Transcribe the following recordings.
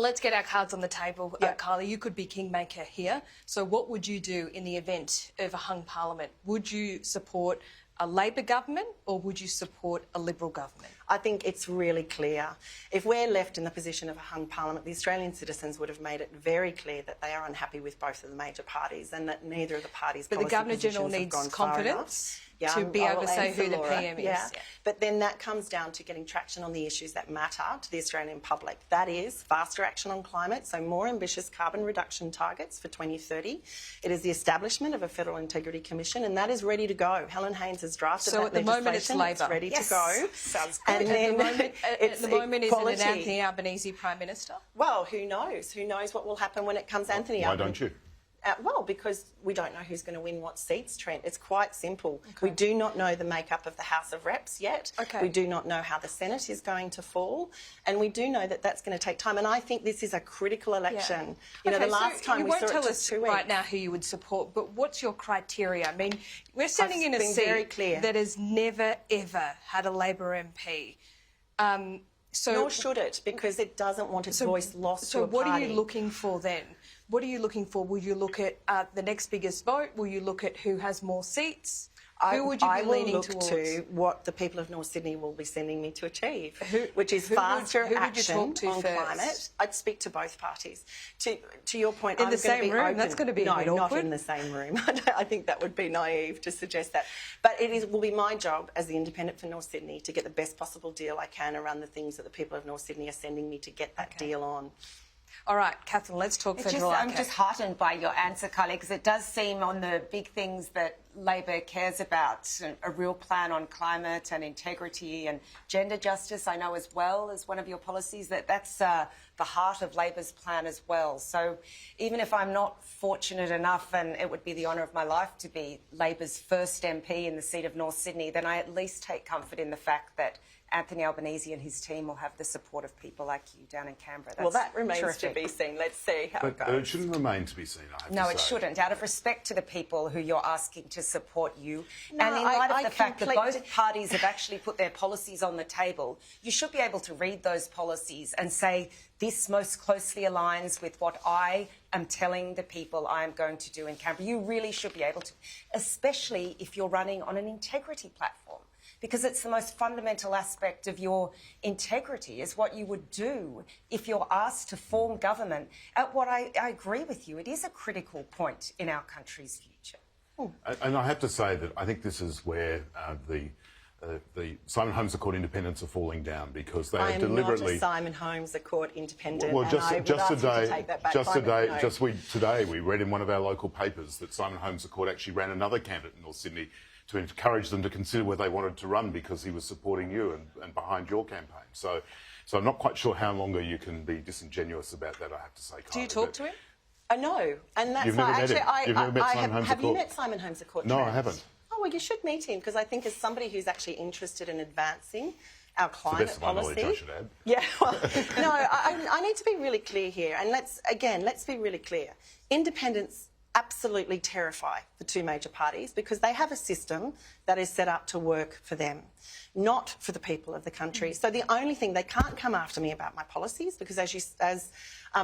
Let's get our cards on the table. Kylea, you could be kingmaker here. So what would you do in the event of a hung parliament? Would you support a Labor government or would you support a Liberal government? I think it's really clear. If we're left in the position of a hung parliament, the Australian citizens would have made it very clear that they are unhappy with both of the major parties and that neither of the parties' But the Governor-General needs confidence to be able to say who the PM is. Yeah. But then that comes down to getting traction on the issues that matter to the Australian public. That is faster action on climate, so more ambitious carbon reduction targets for 2030. It is the establishment of a Federal Integrity Commission, and that is ready to go. Helen Haines has drafted that legislation. So at the moment it's Labor. It's ready to go. Sounds good. And then at the moment is it Anthony Albanese Prime Minister? Well, who knows? Who knows what will happen when it comes Anthony Why don't you? Well, because we don't know who's going to win what seats, Trent. It's quite simple. Okay. We do not know the makeup of the House of Reps yet. Okay. We do not know how the Senate is going to fall. And we do know that that's going to take time. And I think this is a critical election. You know, the last time we saw it took 2 weeks. You won't tell us right now who you would support, but what's your criteria? I mean, we're sitting in a seat that has never, ever had a Labor MP. Nor should it, because it doesn't want its voice lost to a party. So what are you looking for then? What are you looking for? Will you look at the next biggest vote? Will you look at who has more seats? Who would you be leaning towards? I will look to what the people of North Sydney will be sending me to achieve, which is faster action on climate. I'd speak to both parties. To your point, in the same room, that's going to be no, not in the same room. I think that would be naive to suggest that. But will be my job as the independent for North Sydney to get the best possible deal I can around the things that the people of North Sydney are sending me to get that deal on. All right, Catherine, let's talk federal. I'm just heartened by your answer, Kylea, because it does seem on the big things that Labor cares about, a real plan on climate and integrity and gender justice, I know as well as one of your policies, that's the heart of Labor's plan as well. So even if I'm not fortunate enough, and it would be the honour of my life to be Labor's first MP in the seat of North Sydney, then I at least take comfort in the fact that Anthony Albanese and his team will have the support of people like you down in Canberra. Well, that remains to be seen. Let's see how it goes. But it shouldn't remain to be seen, I have to say. No, it shouldn't. Out of respect to the people who you're asking to support you, and in light of the fact that both parties have actually put their policies on the table, you should be able to read those policies and say, this most closely aligns with what I am telling the people I am going to do in Canberra. You really should be able to, especially if you're running on an integrity platform, because it's the most fundamental aspect of your integrity is what you would do if you're asked to form government at what I agree with you. It is a critical point in our country's future. And I have to say that I think this is where the Simon Holmes Court independents are falling down, because they are deliberately. I am not a Simon Holmes Court independent. Well, today we read in one of our local papers that Simon Holmes Court actually ran another candidate in North Sydney to encourage them to consider whether they wanted to run, because he was supporting you and behind your campaign. So I'm not quite sure how longer you can be disingenuous about that, I have to say, Kylea. Do you talk to him? No, and that's You've never met him? You've never met Simon Holmes Have you met Simon Holmes Court? No, I haven't. Oh, well, you should meet him, because I think as somebody who's actually interested in advancing our climate policy. To the best of my knowledge, I should add. Yeah, well, no, I need to be really clear here, and let's be really clear. Independents absolutely terrify the two major parties, because they have a system that is set up to work for them, not for the people of the country. So the only thing, they can't come after me about my policies, because as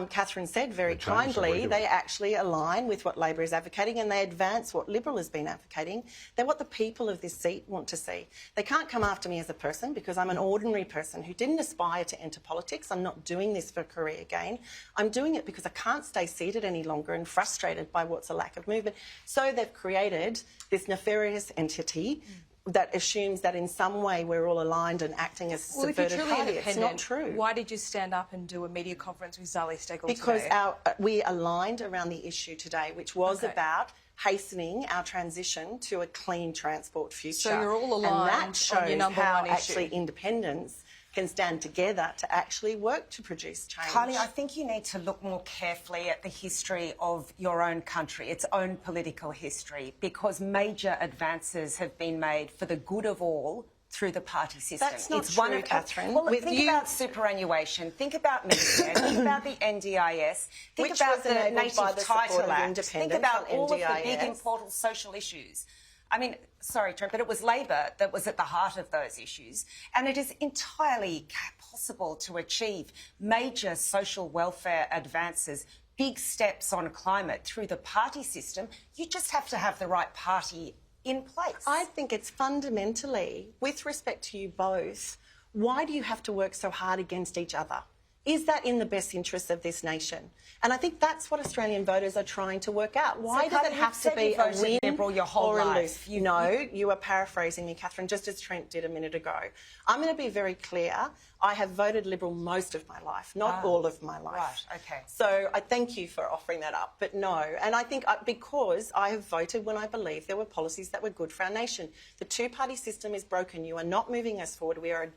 Catherine said very kindly, they actually align with what Labor is advocating, and they advance what Liberal has been advocating. They're what the people of this seat want to see. They can't come after me as a person, because I'm an ordinary person who didn't aspire to enter politics. I'm not doing this for a career gain. I'm doing it because I can't stay seated any longer and frustrated by what's a lack of movement. So they've created this nefarious entity that assumes that in some way we're all aligned and acting as a subverted party. It's not true. Why did you stand up and do a media conference with Zali Steggall because today? We aligned around the issue today, which was about hastening our transition to a clean transport future. So you're all aligned, and that shows on your number how one actually issue. Independents can stand together to actually work to produce change. Kylea, I think you need to look more carefully at the history of your own country, its own political history, because major advances have been made for the good of all through the party system. That's not true, Catherine. Well, think about superannuation, think about Medicare, think about the NDIS, think about the Native Title Act, think about all of the big important social issues. I mean, sorry, Trent, but it was Labor that was at the heart of those issues. And it is entirely possible to achieve major social welfare advances, big steps on climate through the party system. You just have to have the right party in place. I think it's fundamentally, with respect to you both, why do you have to work so hard against each other? Is that in the best interest of this nation? And I think that's what Australian voters are trying to work out. Why does it have to be a win Liberal your whole or a life? lose? No, you are paraphrasing me, Catherine, just as Trent did a minute ago. I'm going to be very clear. I have voted Liberal most of my life, not all of my life. Right, okay. So I thank you for offering that up, but no. And I think because I have voted when I believe there were policies that were good for our nation. The two-party system is broken. You are not moving us forward. We are a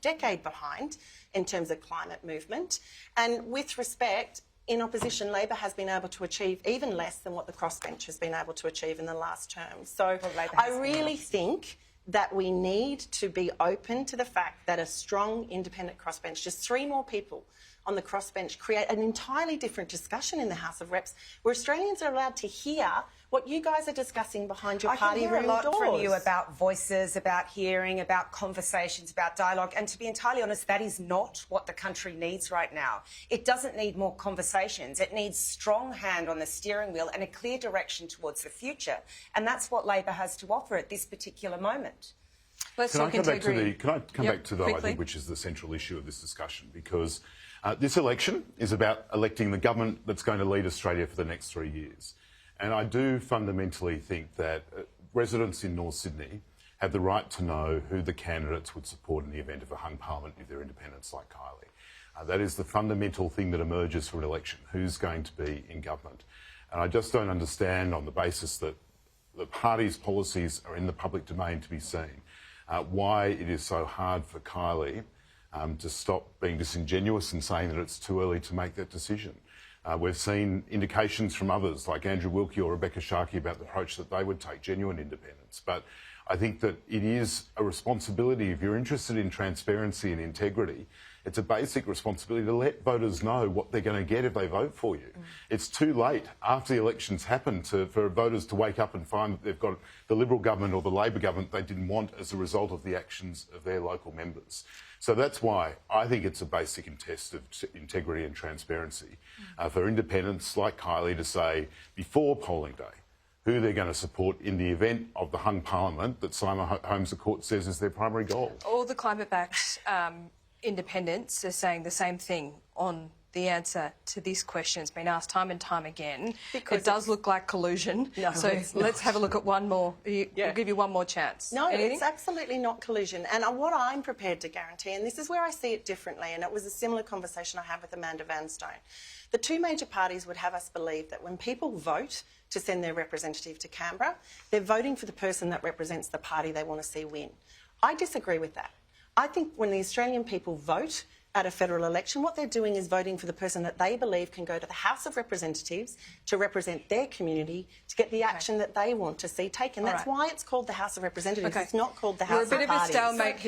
decade behind in terms of climate movement. And with respect, in opposition, Labor has been able to achieve even less than what the crossbench has been able to achieve in the last term. So I really think that we need to be open to the fact that a strong independent crossbench, just 3 more people on the crossbench, create an entirely different discussion in the House of Reps, where Australians are allowed to hear what you guys are discussing behind your party room doors. I can hear a lot from you about voices, about hearing, about conversations, about dialogue. And to be entirely honest, that is not what the country needs right now. It doesn't need more conversations. It needs strong hand on the steering wheel and a clear direction towards the future. And that's what Labor has to offer at this particular moment. Can I come back to the, I think, which is the central issue of this discussion, because this election is about electing the government that's going to lead Australia for the next 3 years. And I do fundamentally think that residents in North Sydney have the right to know who the candidates would support in the event of a hung parliament if they're independents like Kylea. That is the fundamental thing that emerges from an election, who's going to be in government. And I just don't understand, on the basis that the party's policies are in the public domain to be seen, why it is so hard for Kylea to stop being disingenuous and saying that it's too early to make that decision. We've seen indications from others like Andrew Wilkie or Rebecca Sharkey about the approach that they would take, genuine independence. But I think that it is a responsibility, if you're interested in transparency and integrity, it's a basic responsibility to let voters know what they're going to get if they vote for you. It's too late after the elections happen for voters to wake up and find that they've got the Liberal government or the Labor government they didn't want as a result of the actions of their local members. So that's why I think it's a basic test of integrity and transparency for independents like Kylea to say before polling day who they're going to support in the event of the hung parliament that Simon Holmes the Court says is their primary goal. All the climate-backed independents are saying the same thing on the answer to this question. It's been asked time and time again. Because it does look like collusion. No, so let's have a look at one more. We'll give you one more chance. No, it's absolutely not collusion. And what I'm prepared to guarantee, and this is where I see it differently, and it was a similar conversation I had with Amanda Vanstone, the two major parties would have us believe that when people vote to send their representative to Canberra, they're voting for the person that represents the party they want to see win. I disagree with that. I think when the Australian people vote at a federal election, what they're doing is voting for the person that they believe can go to the House of Representatives to represent their community to get the action that they want to see taken. That's why it's called the House of Representatives. It's not called the House of Parties. We're a bit of a stalemate here.